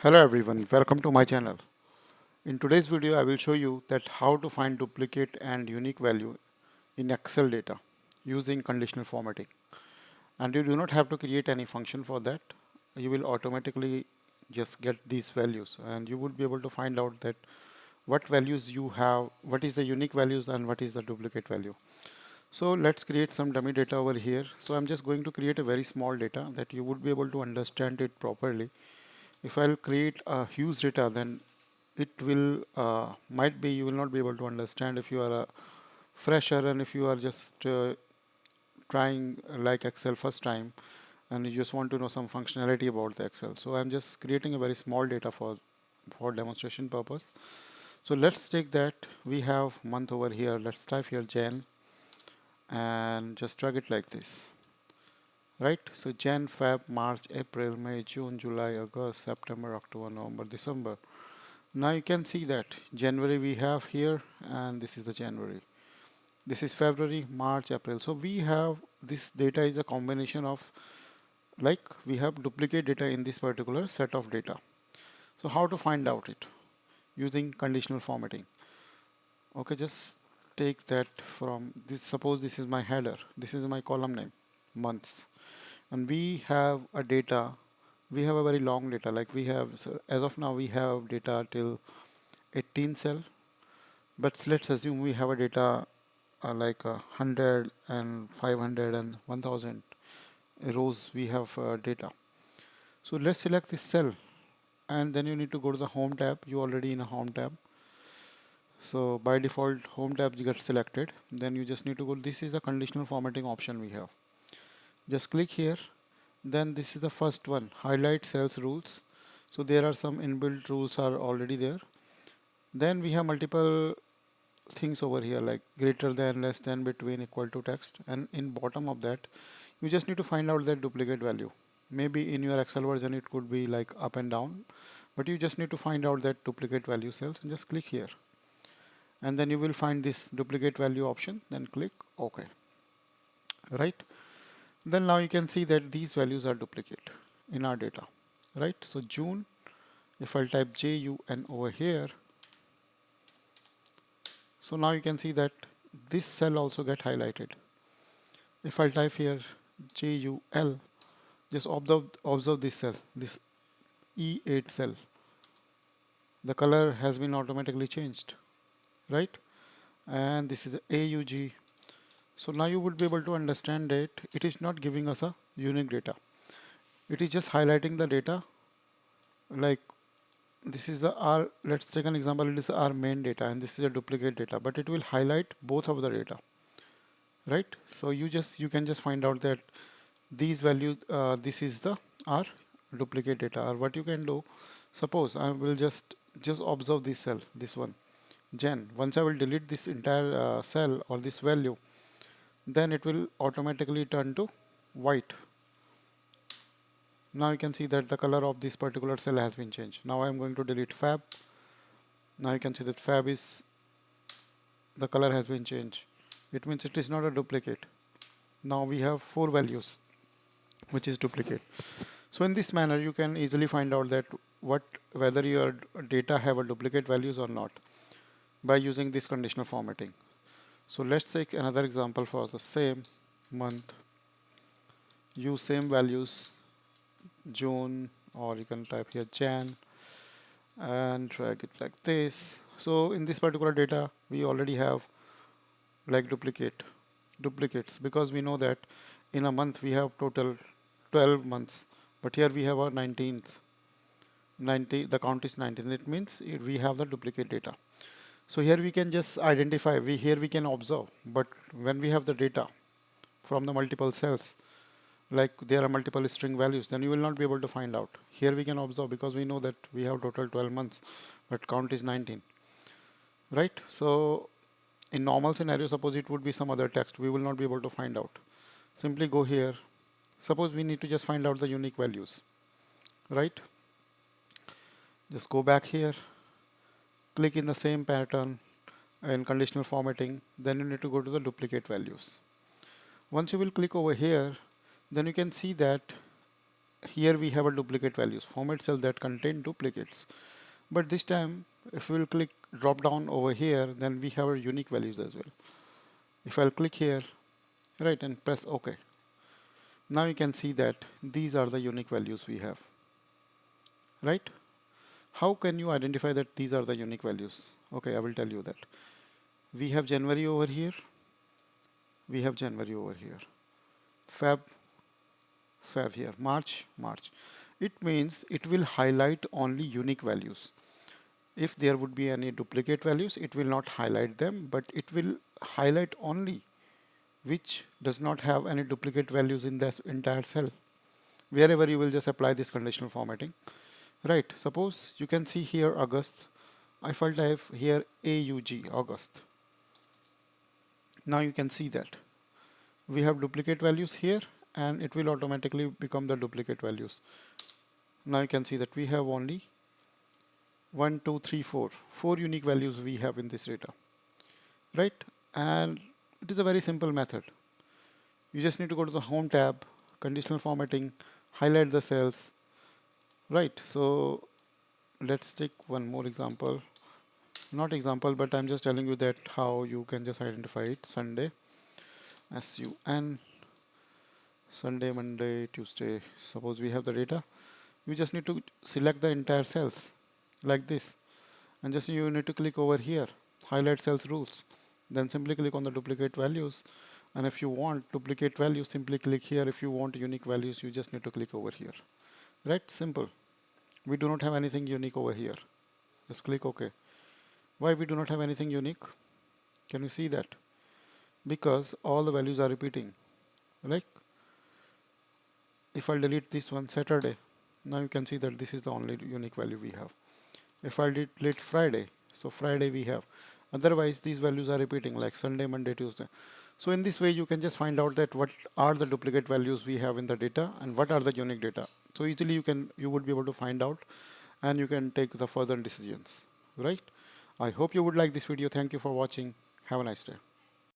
Hello everyone, welcome to my channel. In today's video, I will show you that how to find duplicate and unique value in Excel data using conditional formatting. And you do not have to create any function for that. You will automatically just get these values and you would be able to find out that what values you have, what is the unique values and what is the duplicate value. So let's create some dummy data over here. So I'm just going to create a very small data that you would be able to understand it properly. If I'll create a huge data, then it will might be you will not be able to understand if you are a fresher and if you are just trying like Excel first time and you just want to know some functionality about the Excel. So I'm just creating a very small data for demonstration purpose. So let's take that we have month over here. Let's type here Jan and just drag it like this. Right? So Jan, Feb, March, April, May, June, July, August, September, October, November, December. Now you can see that January we have here and this is the January. This is February, March, April. So we have this data is a combination of like we have duplicate data in this particular set of data. So how to find out it? Using conditional formatting. Okay, just take that from this. Suppose this is my header. This is my column name, months. And we have a data. We have a very long data. Like we have, so as of now, we have data till 18 cell. But let's assume we have a data like 100 and 500 and 1000 rows we have data. So let's select this cell and then you need to go to the home tab. You already in a home tab. So by default home tab you get selected. Then you just need to go. This is the conditional formatting option we have. Just click here. Then this is the first one, highlight cells rules. So there are some inbuilt rules are already there. Then we have multiple things over here like greater than, less than, between, equal to text, and in bottom of that you just need to find out that duplicate value. Maybe in your Excel version it could be like up and down, but you just need to find out that duplicate value cells and just click here and then you will find this duplicate value option, then click OK. Right, then now you can see that these values are duplicate in our data. Right, so June, if I'll type JUN over here, so now you can see that this cell also get highlighted. If I type here JUL, just observe this cell, this E8 cell. The color has been automatically changed, right? And this is AUG. So now you would be able to understand that it is not giving us a unique data. It is just highlighting the data. Like this is the R. Let's take an example. It is our main data, and this is a duplicate data, but it will highlight both of the data, right? So you can just find out that these values, this is the our duplicate data. Or what you can do, suppose I will just observe this cell, this one, Jan. Once I will delete this entire cell or this value, then it will automatically turn to white. Now you can see that the color of this particular cell has been changed. Now I am going to delete Fab. Now you can see that Fab is, the color has been changed. It means it is not a duplicate. Now we have 4 values which is duplicate. So in this manner you can easily find out that whether your data have a duplicate values or not by using this conditional formatting. So let's take another example for the same month. Use same values, June, or you can type here Jan and drag it like this. So in this particular data we already have like duplicates, because we know that in a month we have total 12 months, but here we have a 19th 90, the count is 19. It means we have the duplicate data. So here we can just identify, here we can observe, but when we have the data from the multiple cells, like there are multiple string values, then you will not be able to find out. Here we can observe because we know that we have total 12 months, but count is 19. Right? So in normal scenario, suppose it would be some other text, we will not be able to find out. Simply go here. Suppose we need to just find out the unique values. Right? Just go back here, click in the same pattern in conditional formatting, then you need to go to the duplicate values. Once you will click over here, then you can see that here we have a duplicate values, format cell that contain duplicates. But this time, if we will click drop down over here, then we have our unique values as well. If I'll click here, right, and press OK, now you can see that these are the unique values we have, right? How can you identify that these are the unique values? Okay, I will tell you that. We have January over here. We have January over here. Feb, Feb here. March, March. It means it will highlight only unique values. If there would be any duplicate values, it will not highlight them, but it will highlight only which does not have any duplicate values in this entire cell. Wherever you will just apply this conditional formatting. Right, suppose you can see here August. If I type here AUG, August. Now you can see that we have duplicate values here and it will automatically become the duplicate values. Now you can see that we have only 1, 2, 3, 4. 4 unique values we have in this data. Right? And it is a very simple method. You just need to go to the Home tab, Conditional Formatting, highlight the cells. Right, so let's take one more example. Not example, but I'm just telling you that how you can just identify it. Sunday, SUN, Sunday, Monday, Tuesday. Suppose we have the data. You just need to select the entire cells like this. And just you need to click over here, highlight cells rules. Then simply click on the duplicate values. And if you want duplicate values, simply click here. If you want unique values, you just need to click over here. Right? Simple. We do not have anything unique over here. Just click OK. Why we do not have anything unique? Can you see that? Because all the values are repeating. Like if I delete this one Saturday, now you can see that this is the only unique value we have. If I delete Friday, so Friday we have. Otherwise these values are repeating like Sunday, Monday, Tuesday. So in this way you can just find out that what are the duplicate values we have in the data and what are the unique data. So easily you would be able to find out and you can take the further decisions, right? I hope you would like this video. Thank you for watching. Have a nice day.